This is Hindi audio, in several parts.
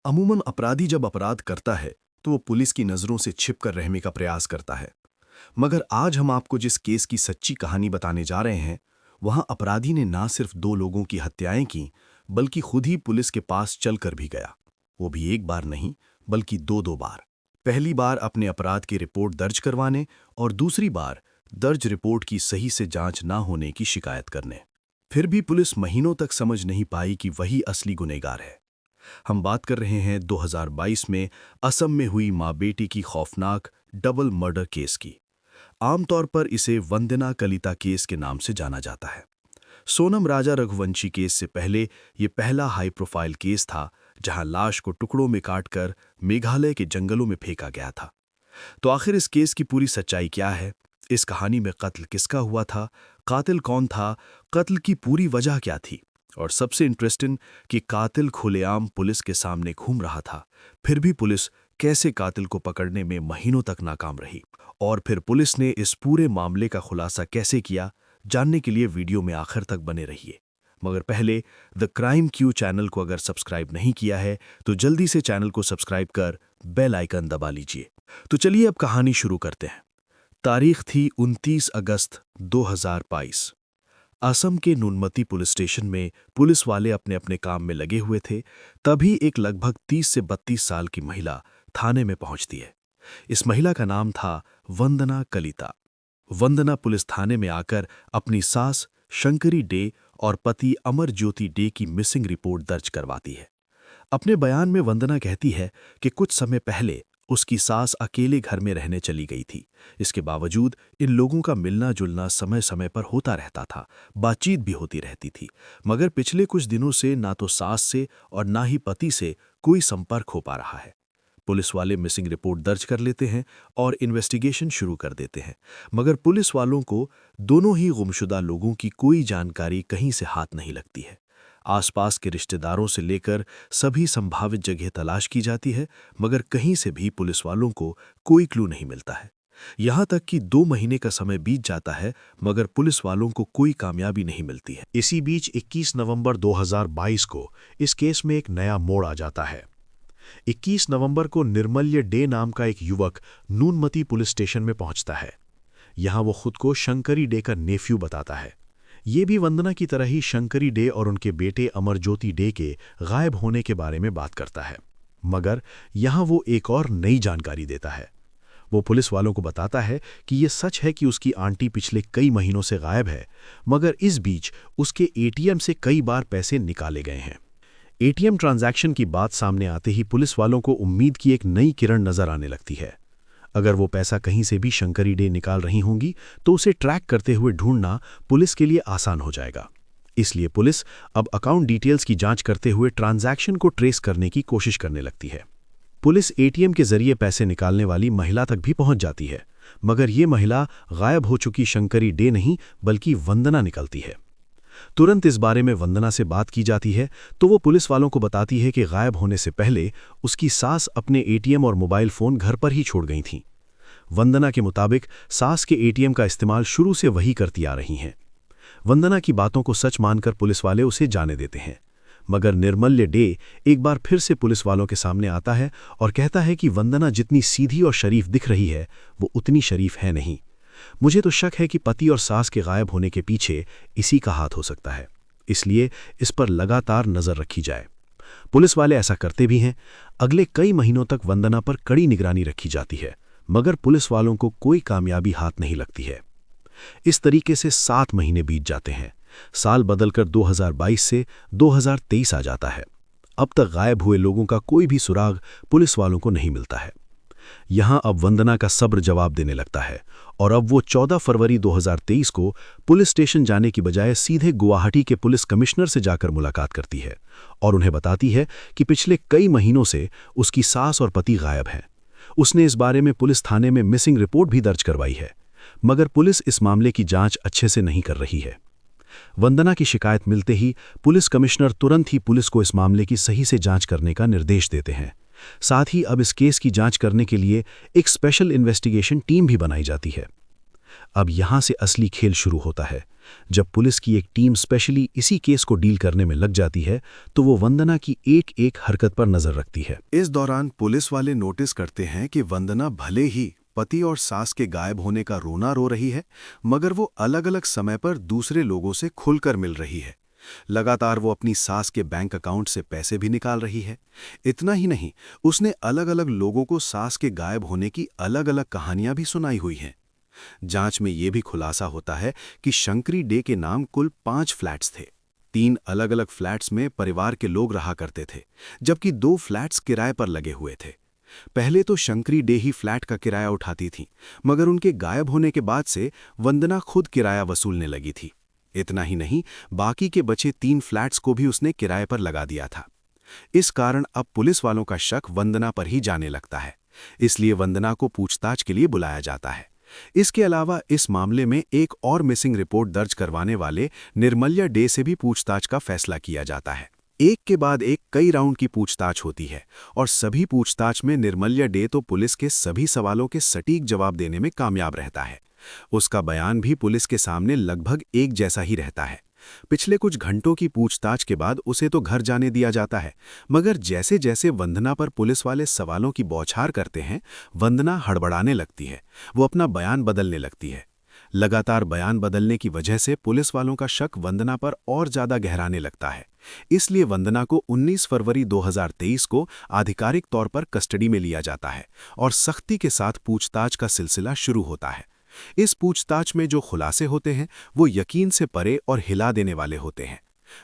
अमूमन अपराधी जब अपराध करता है तो वो पुलिस की नज़रों से छिपकर रहने का प्रयास करता है। मगर आज हम आपको जिस केस की सच्ची कहानी बताने जा रहे हैं, वहां अपराधी ने ना सिर्फ दो लोगों की हत्याएं की, बल्कि खुद ही पुलिस के पास चलकर भी गया। वो भी एक बार नहीं, बल्कि दो दो बार। पहली बार अपने अपराध की रिपोर्ट दर्ज करवाने और दूसरी बार दर्ज रिपोर्ट की सही से जांच ना होने की शिकायत करने। फिर भी पुलिस महीनों तक समझ नहीं पाई कि वही असली गुनहगार है। हम बात कर रहे हैं 2022 में असम में हुई मां बेटी की खौफनाक डबल मर्डर केस की। आमतौर पर इसे वंदना कलिता केस के नाम से जाना जाता है। सोनम राजा रघुवंशी केस से पहले ये पहला हाई प्रोफाइल केस था जहां लाश को टुकड़ों में काटकर मेघालय के जंगलों में फेंका गया था। तो आखिर इस केस की पूरी सच्चाई क्या है? इस कहानी में कत्ल किसका हुआ था? कातिल कौन था? कत्ल की पूरी वजह क्या थी? और सबसे इंटरेस्टिंग कि कातिल खुलेआम पुलिस के सामने घूम रहा था, फिर भी पुलिस कैसे कातिल को पकड़ने में महीनों तक नाकाम रही। और फिर पुलिस ने इस पूरे मामले का खुलासा कैसे किया, जानने के लिए वीडियो में आखिर तक बने रहिए। मगर पहले द क्राइम क्यू चैनल को अगर सब्सक्राइब नहीं किया है तो जल्दी से चैनल को सब्सक्राइब कर बेल आइकन दबा लीजिए। तो चलिए अब कहानी शुरू करते हैं। तारीख थी 29 अगस्त 2022। असम के नुनमती पुलिस स्टेशन में पुलिस वाले अपने अपने काम में लगे हुए थे। तभी एक लगभग 30 से 32 साल की महिला थाने में पहुंचती है। इस महिला का नाम था वंदना कलिता। वंदना पुलिस थाने में आकर अपनी सास शंकरी डे और पति अमर ज्योति डे की मिसिंग रिपोर्ट दर्ज करवाती है। अपने बयान में वंदना कहती है कि कुछ समय पहले उसकी सास अकेले घर में रहने चली गई थी। इसके बावजूद इन लोगों का मिलना जुलना समय समय पर होता रहता था, बातचीत भी होती रहती थी। मगर पिछले कुछ दिनों से ना तो सास से और ना ही पति से कोई संपर्क हो पा रहा है। पुलिस वाले मिसिंग रिपोर्ट दर्ज कर लेते हैं और इन्वेस्टिगेशन शुरू कर देते हैं। मगर पुलिस वालों को दोनों ही गुमशुदा लोगों की कोई जानकारी कहीं से हाथ नहीं लगती है। आसपास के रिश्तेदारों से लेकर सभी संभावित जगह तलाश की जाती है, मगर कहीं से भी पुलिस वालों को कोई क्लू नहीं मिलता है। यहां तक कि 2 महीने का समय बीत जाता है, मगर पुलिस वालों को कोई कामयाबी नहीं मिलती है। इसी बीच 21 नवंबर 2022 को इस केस में एक नया मोड़ आ जाता है। 21 नवंबर को निर्मल्य डे नाम का एक युवक नूनमती पुलिस स्टेशन में पहुंचता है। यहां वो खुद को शंकरी डे का नेफ्यू बताता है। ये भी वंदना की तरह ही शंकरी डे और उनके बेटे अमरज्योति डे के गायब होने के बारे में बात करता है। मगर यहां वो एक और नई जानकारी देता है। वो पुलिस वालों को बताता है कि ये सच है कि उसकी आंटी पिछले कई महीनों से गायब है, मगर इस बीच उसके एटीएम से कई बार पैसे निकाले गए हैं। एटीएम ट्रांजैक्शन की बात सामने आते ही पुलिस वालों को उम्मीद की एक नई किरण नजर आने लगती है। अगर वो पैसा कहीं से भी शंकरी डे निकाल रही होंगी तो उसे ट्रैक करते हुए ढूंढना पुलिस के लिए आसान हो जाएगा। इसलिए पुलिस अब अकाउंट डिटेल्स की जांच करते हुए ट्रांजैक्शन को ट्रेस करने की कोशिश करने लगती है। पुलिस एटीएम के जरिए पैसे निकालने वाली महिला तक भी पहुंच जाती है, मगर ये महिला गायब हो चुकी शंकरी डे नहीं बल्कि वंदना निकलती है। तुरंत इस बारे में वंदना से बात की जाती है तो वो पुलिस वालों को बताती है कि गायब होने से पहले उसकी सास अपने एटीएम और मोबाइल फोन घर पर ही छोड़ गई थीं। वंदना के मुताबिक सास के एटीएम का इस्तेमाल शुरू से वही करती आ रही हैं। वंदना की बातों को सच मानकर पुलिस वाले उसे जाने देते हैं। मगर निर्मल्य डे एक बार फिर से पुलिस वालों के सामने आता है और कहता है कि वंदना जितनी सीधी और शरीफ दिख रही है वो उतनी शरीफ है नहीं। मुझे तो शक है कि पति और सास के गायब होने के पीछे इसी का हाथ हो सकता है, इसलिए इस पर लगातार नजर रखी जाए। पुलिस वाले ऐसा करते भी हैं। अगले कई महीनों तक वंदना पर कड़ी निगरानी रखी जाती है, मगर पुलिस वालों को कोई कामयाबी हाथ नहीं लगती है। इस तरीके से 7 महीने बीत जाते हैं। साल बदलकर 2022 से 2023 आ जाता है। अब तक गायब हुए लोगों का कोई भी सुराग पुलिस वालों को नहीं मिलता है। यहां अब वंदना का सब्र जवाब देने लगता है और अब वो 14 फरवरी 2023 को पुलिस स्टेशन जाने की बजाय सीधे गुवाहाटी के पुलिस कमिश्नर से जाकर मुलाकात करती है और उन्हें बताती है कि पिछले कई महीनों से उसकी सास और पति गायब हैं। उसने इस बारे में पुलिस थाने में मिसिंग रिपोर्ट भी दर्ज करवाई है, मगर पुलिस इस मामले की जांच अच्छे से नहीं कर रही है। वंदना की शिकायत मिलते ही पुलिस कमिश्नर तुरंत ही पुलिस को इस मामले की सही से जांच करने का निर्देश देते हैं। साथ ही अब इस केस की जांच करने के लिए एक स्पेशल इन्वेस्टिगेशन टीम भी बनाई जाती है। अब यहाँ से असली खेल शुरू होता है। जब पुलिस की एक टीम स्पेशली इसी केस को डील करने में लग जाती है तो वो वंदना की एक एक हरकत पर नजर रखती है। इस दौरान पुलिस वाले नोटिस करते हैं कि वंदना भले ही पति और सास के गायब होने का रोना रो रही है, मगर वो अलग-अलग समय पर दूसरे लोगों से खुलकर मिल रही है। लगातार वो अपनी सास के बैंक अकाउंट से पैसे भी निकाल रही है। इतना ही नहीं, उसने अलग-अलग लोगों को सास के गायब होने की अलग-अलग कहानियां भी सुनाई हुई हैं। जांच में यह भी खुलासा होता है कि शंकरी डे के नाम कुल 5 फ्लैट्स थे। 3 अलग-अलग फ्लैट्स में परिवार के लोग रहा करते थे, जबकि 2 फ्लैट्स किराए पर लगे हुए थे। पहले तो शंकरी डे ही फ्लैट का किराया उठाती थी, मगर उनके गायब होने के बाद से वंदना खुद किराया वसूलने लगी थी। इतना ही नहीं, बाकी के बचे 3 फ्लैट्स को भी उसने किराए पर लगा दिया था। इस कारण अब पुलिस वालों का शक वंदना पर ही जाने लगता है। इसलिए वंदना को पूछताछ के लिए बुलाया जाता है। इसके अलावा इस मामले में एक और मिसिंग रिपोर्ट दर्ज करवाने वाले निर्मल्या डे से भी पूछताछ का फैसला किया जाता है। एक के बाद एक कई राउंड की पूछताछ होती है और सभी पूछताछ में निर्मल्या डे तो पुलिस के सभी सवालों के सटीक जवाब देने में कामयाब रहता है। उसका बयान भी पुलिस के सामने लगभग एक जैसा ही रहता है। पिछले कुछ घंटों की पूछताछ के बाद उसे तो घर जाने दिया जाता है, मगर जैसे जैसे वंदना पर पुलिस वाले सवालों की बौछार करते हैं, वंदना हड़बड़ाने लगती है। वो अपना बयान बदलने लगती है। लगातार बयान बदलने की वजह से पुलिस वालों का शक वंदना पर और ज्यादा गहराने लगता है। इसलिए वंदना को 19 फरवरी 2023 को आधिकारिक तौर पर कस्टडी में लिया जाता है और सख्ती के साथ पूछताछ का सिलसिला शुरू होता है। इस पूछताछ में जो खुलासे होते हैं वो यकीन से परे और हिला देने वाले होते हैं।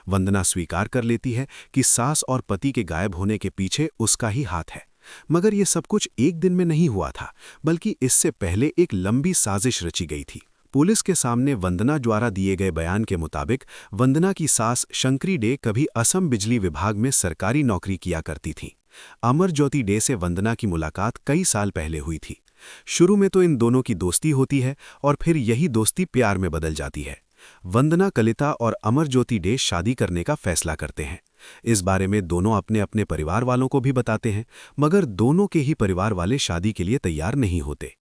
वंदना स्वीकार कर लेती है कि सास और पति के गायब होने के पीछे उसका ही हाथ है, मगर ये सब कुछ एक दिन में नहीं हुआ था, बल्कि इससे पहले एक लंबी साजिश रची गई थी। पुलिस के सामने वंदना द्वारा दिए गए बयान के मुताबिक वंदना की सास शंकरी डे कभी असम बिजली विभाग में सरकारी नौकरी किया करती थी। अमरज्योति डे से वंदना की मुलाकात कई साल पहले हुई थी। शुरू में तो इन दोनों की दोस्ती होती है और फिर यही दोस्ती प्यार में बदल जाती है। वंदना कलिता और अमरज्योति डे शादी करने का फैसला करते हैं। इस बारे में दोनों अपने अपने परिवार वालों को भी बताते हैं, मगर दोनों के ही परिवार वाले शादी के लिए तैयार नहीं होते।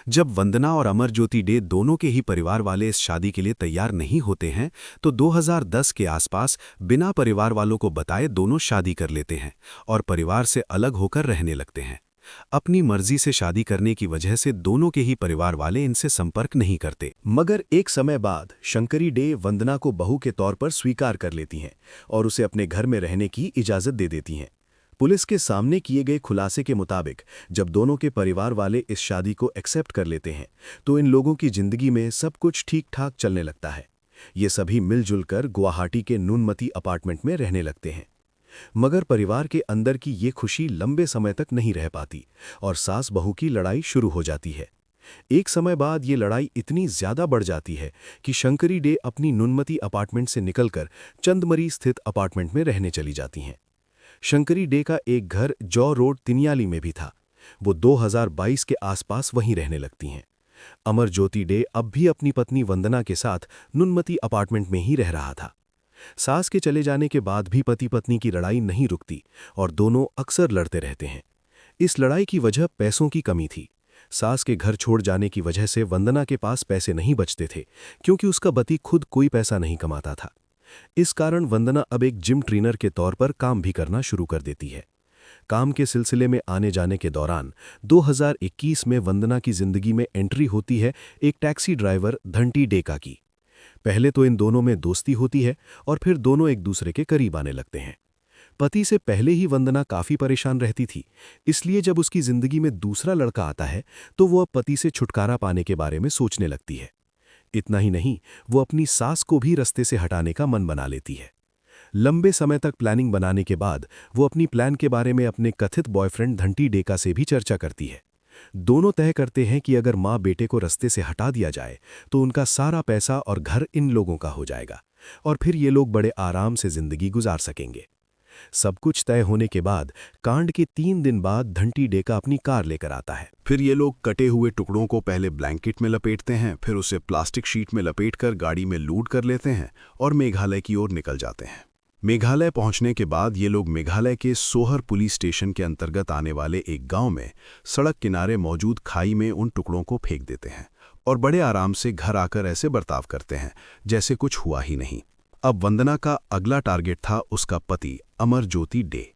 जब वंदना और अमरज्योति डे दोनों के ही परिवार वाले इस शादी के लिए तैयार नहीं होते हैं तो 2010 के आसपास बिना परिवार वालों को बताए दोनों शादी कर लेते हैं और परिवार से अलग होकर रहने लगते हैं। अपनी मर्जी से शादी करने की वजह से दोनों के ही परिवार वाले इनसे संपर्क नहीं करते। मगर एक समय बाद शंकरी डे वंदना को बहू के तौर पर स्वीकार कर लेती हैं और उसे अपने घर में रहने की इजाज़त दे देती हैं। पुलिस के सामने किए गए खुलासे के मुताबिक जब दोनों के परिवार वाले इस शादी को एक्सेप्ट कर लेते हैं तो इन लोगों की जिंदगी में सब कुछ ठीक ठाक चलने लगता है। ये सभी मिलजुल कर गुवाहाटी के नूनमती अपार्टमेंट में रहने लगते हैं। मगर परिवार के अंदर की ये खुशी लंबे समय तक नहीं रह पाती और सास बहू की लड़ाई शुरू हो जाती है। एक समय बाद ये लड़ाई इतनी ज्यादा बढ़ जाती है कि शंकरी डे अपनी नूनमती अपार्टमेंट से निकलकर चंदमरी स्थित अपार्टमेंट में रहने चली जाती हैं। शंकरी डे का एक घर जॉ रोड तिनियाली में भी था। वो 2022 के आसपास वहीं रहने लगती हैं। अमरज्योति डे अब भी अपनी पत्नी वंदना के साथ नूनमती अपार्टमेंट में ही रह रहा था। सास के चले जाने के बाद भी पति पत्नी की लड़ाई नहीं रुकती और दोनों अक्सर लड़ते रहते हैं। इस लड़ाई की वजह पैसों की कमी थी। सास के घर छोड़ जाने की वजह से वंदना के पास पैसे नहीं बचते थे, क्योंकि उसका पति खुद कोई पैसा नहीं कमाता था। इस कारण वंदना अब एक जिम ट्रेनर के तौर पर काम भी करना शुरू कर देती है। काम के सिलसिले में आने जाने के दौरान 2021 में वंदना की जिंदगी में एंट्री होती है एक टैक्सी ड्राइवर धंटी डेका की। पहले तो इन दोनों में दोस्ती होती है और फिर दोनों एक दूसरे के करीब आने लगते हैं। पति से पहले ही वंदना काफी परेशान रहती थी, इसलिए जब उसकी जिंदगी में दूसरा लड़का आता है तो वो अब पति से छुटकारा पाने के बारे में सोचने लगती है। इतना ही नहीं, वो अपनी सास को भी रास्ते से हटाने का मन बना लेती है। लंबे समय तक प्लानिंग बनाने के बाद वो अपनी प्लान के बारे में अपने कथित बॉयफ्रेंड धंटी डेका से भी चर्चा करती है। दोनों तय करते हैं कि अगर माँ बेटे को रास्ते से हटा दिया जाए तो उनका सारा पैसा और घर इन लोगों का हो जाएगा और फिर ये लोग बड़े आराम से जिंदगी गुजार सकेंगे। सब कुछ तय होने के बाद कांड के 3 दिन बाद धंटी डेका अपनी कार लेकर आता है। फिर ये लोग कटे हुए टुकड़ों को पहले ब्लैंकेट में लपेटते हैं, फिर उसे प्लास्टिक शीट में लपेटकर गाड़ी में लूट कर लेते हैं और मेघालय की ओर निकल जाते हैं। मेघालय पहुंचने के बाद ये लोग मेघालय के सोहर पुलिस स्टेशन के अंतर्गत आने वाले एक गांव में सड़क किनारे मौजूद खाई में उन टुकड़ों को फेंक देते हैं और बड़े आराम से घर आकर ऐसे बर्ताव करते हैं जैसे कुछ हुआ ही नहीं। अब वंदना का अगला टारगेट था उसका पति अमरज्योति डे।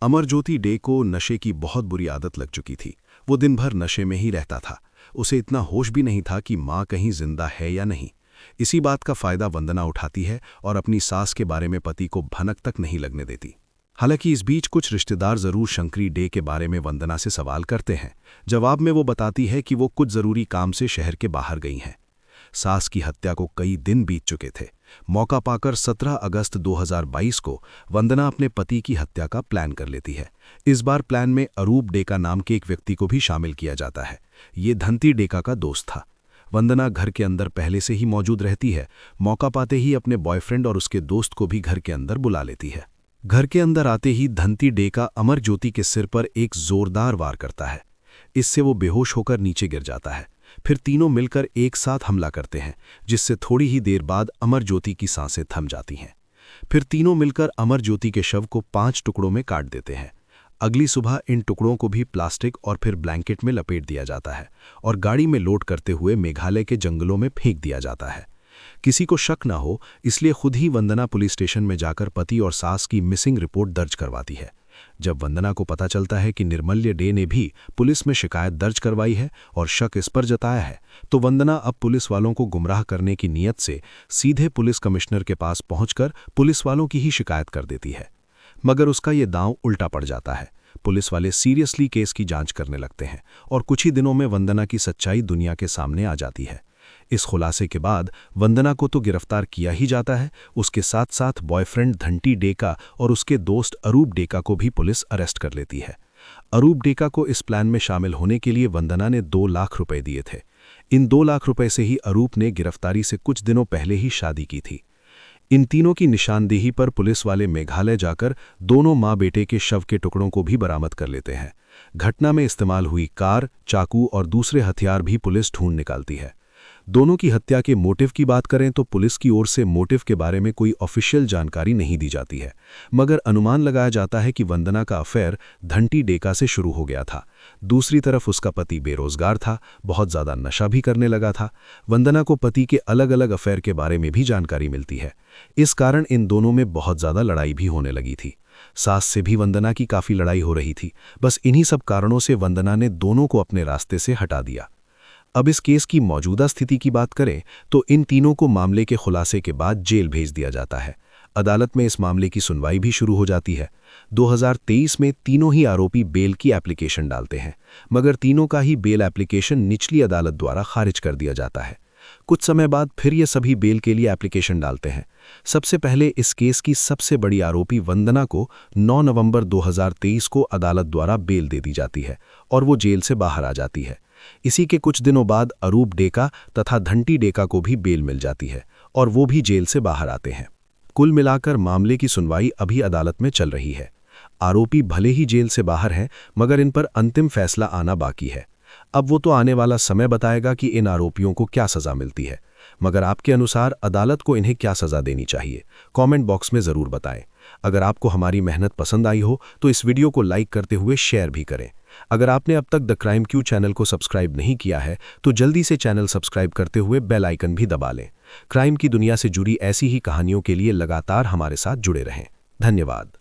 अमरज्योति डे को नशे की बहुत बुरी आदत लग चुकी थी। वो दिन भर नशे में ही रहता था। उसे इतना होश भी नहीं था कि माँ कहीं जिंदा है या नहीं। इसी बात का फायदा वंदना उठाती है और अपनी सास के बारे में पति को भनक तक नहीं लगने देती। हालांकि इस बीच कुछ रिश्तेदार जरूर शंकरी डे के बारे में वंदना से सवाल करते हैं। जवाब में वो बताती है कि वो कुछ जरूरी काम से शहर के बाहर गई हैं। सास की हत्या को कई दिन बीत चुके थे। मौका पाकर 17 अगस्त 2022 को वंदना अपने पति की हत्या का प्लान कर लेती है। इस बार प्लान में अरूप डेका नाम के एक व्यक्ति को भी शामिल किया जाता है। ये धंती डेका का दोस्त था। वंदना घर के अंदर पहले से ही मौजूद रहती है। मौका पाते ही अपने बॉयफ्रेंड और उसके दोस्त को भी घर के अंदर बुला लेती है। घर के अंदर आते ही धंती डेका अमरज्योति के सिर पर एक जोरदार वार करता है। इससे वो बेहोश होकर नीचे गिर जाता है। फिर तीनों मिलकर एक साथ हमला करते हैं, जिससे थोड़ी ही देर बाद अमरज्योति की सांसें थम जाती हैं। फिर तीनों मिलकर अमरज्योति के शव को 5 टुकड़ों में काट देते हैं। अगली सुबह इन टुकड़ों को भी प्लास्टिक और फिर ब्लैंकेट में लपेट दिया जाता है और गाड़ी में लोड करते हुए मेघालय के जंगलों में फेंक दिया जाता है। किसी को शक न हो इसलिए खुद ही वंदना पुलिस स्टेशन में जाकर पति और सास की मिसिंग रिपोर्ट दर्ज करवाती है। जब वंदना को पता चलता है कि निर्मल्य डे ने भी पुलिस में शिकायत दर्ज करवाई है और शक इस पर जताया है, तो वंदना अब पुलिस वालों को गुमराह करने की नीयत से सीधे पुलिस कमिश्नर के पास पहुंचकर पुलिस वालों की ही शिकायत कर देती है। मगर उसका ये दांव उल्टा पड़ जाता है। पुलिस वाले सीरियसली केस की जांच करने लगते हैं और कुछ ही दिनों में वंदना की सच्चाई दुनिया के सामने आ जाती है। इस खुलासे के बाद वंदना को तो गिरफ्तार किया ही जाता है, उसके साथ साथ बॉयफ्रेंड धंटी डेका और उसके दोस्त अरूप डेका को भी पुलिस अरेस्ट कर लेती है। अरूप डेका को इस प्लान में शामिल होने के लिए वंदना ने 2 लाख रुपए दिए थे। इन 2 लाख रुपए से ही अरूप ने गिरफ्तारी से कुछ दिनों पहले ही शादी की थी। इन तीनों की निशानदेही पर पुलिस वाले मेघालय जाकर दोनों माँ बेटे के शव के टुकड़ों को भी बरामद कर लेते हैं। घटना में इस्तेमाल हुई कार, चाकू और दूसरे हथियार भी पुलिस ढूंढ निकालती है। दोनों की हत्या के मोटिव की बात करें तो पुलिस की ओर से मोटिव के बारे में कोई ऑफिशियल जानकारी नहीं दी जाती है, मगर अनुमान लगाया जाता है कि वंदना का अफेयर धंटी डेका से शुरू हो गया था। दूसरी तरफ उसका पति बेरोजगार था, बहुत ज़्यादा नशा भी करने लगा था। वंदना को पति के अलग अलग अफेयर के बारे में भी जानकारी मिलती है। इस कारण इन दोनों में बहुत ज़्यादा लड़ाई भी होने लगी थी। सास से भी वंदना की काफ़ी लड़ाई हो रही थी। बस इन्हीं सब कारणों से वंदना ने दोनों को अपने रास्ते से हटा दिया। अब इस केस की मौजूदा स्थिति की बात करें तो इन तीनों को मामले के खुलासे के बाद जेल भेज दिया जाता है। अदालत में इस मामले की सुनवाई भी शुरू हो जाती है। 2023 में तीनों ही आरोपी बेल की एप्लीकेशन डालते हैं, मगर तीनों का ही बेल एप्लीकेशन निचली अदालत द्वारा खारिज कर दिया जाता है। कुछ समय बाद फिर ये सभी बेल के लिए एप्लीकेशन डालते हैं। सबसे पहले इस केस की सबसे बड़ी आरोपी वंदना को 9 नवंबर 2023 को अदालत द्वारा बेल दे दी जाती है और वो जेल से बाहर आ जाती है। इसी के कुछ दिनों बाद अरूप डेका तथा धंटी डेका को भी बेल मिल जाती है और वो भी जेल से बाहर आते हैं। कुल मिलाकर मामले की सुनवाई अभी अदालत में चल रही है। आरोपी भले ही जेल से बाहर हैं, मगर इन पर अंतिम फैसला आना बाकी है। अब वो तो आने वाला समय बताएगा कि इन आरोपियों को क्या सज़ा मिलती है। मगर आपके अनुसार अदालत को इन्हें क्या सज़ा देनी चाहिए, कमेंट बॉक्स में ज़रूर बताएं। अगर आपको हमारी मेहनत पसंद आई हो तो इस वीडियो को लाइक करते हुए शेयर भी करें। अगर आपने अब तक द क्राइम क्यू चैनल को सब्सक्राइब नहीं किया है तो जल्दी से चैनल सब्सक्राइब करते हुए बेल आइकन भी दबा लें। क्राइम की दुनिया से जुड़ी ऐसी ही कहानियों के लिए लगातार हमारे साथ जुड़े रहें। धन्यवाद।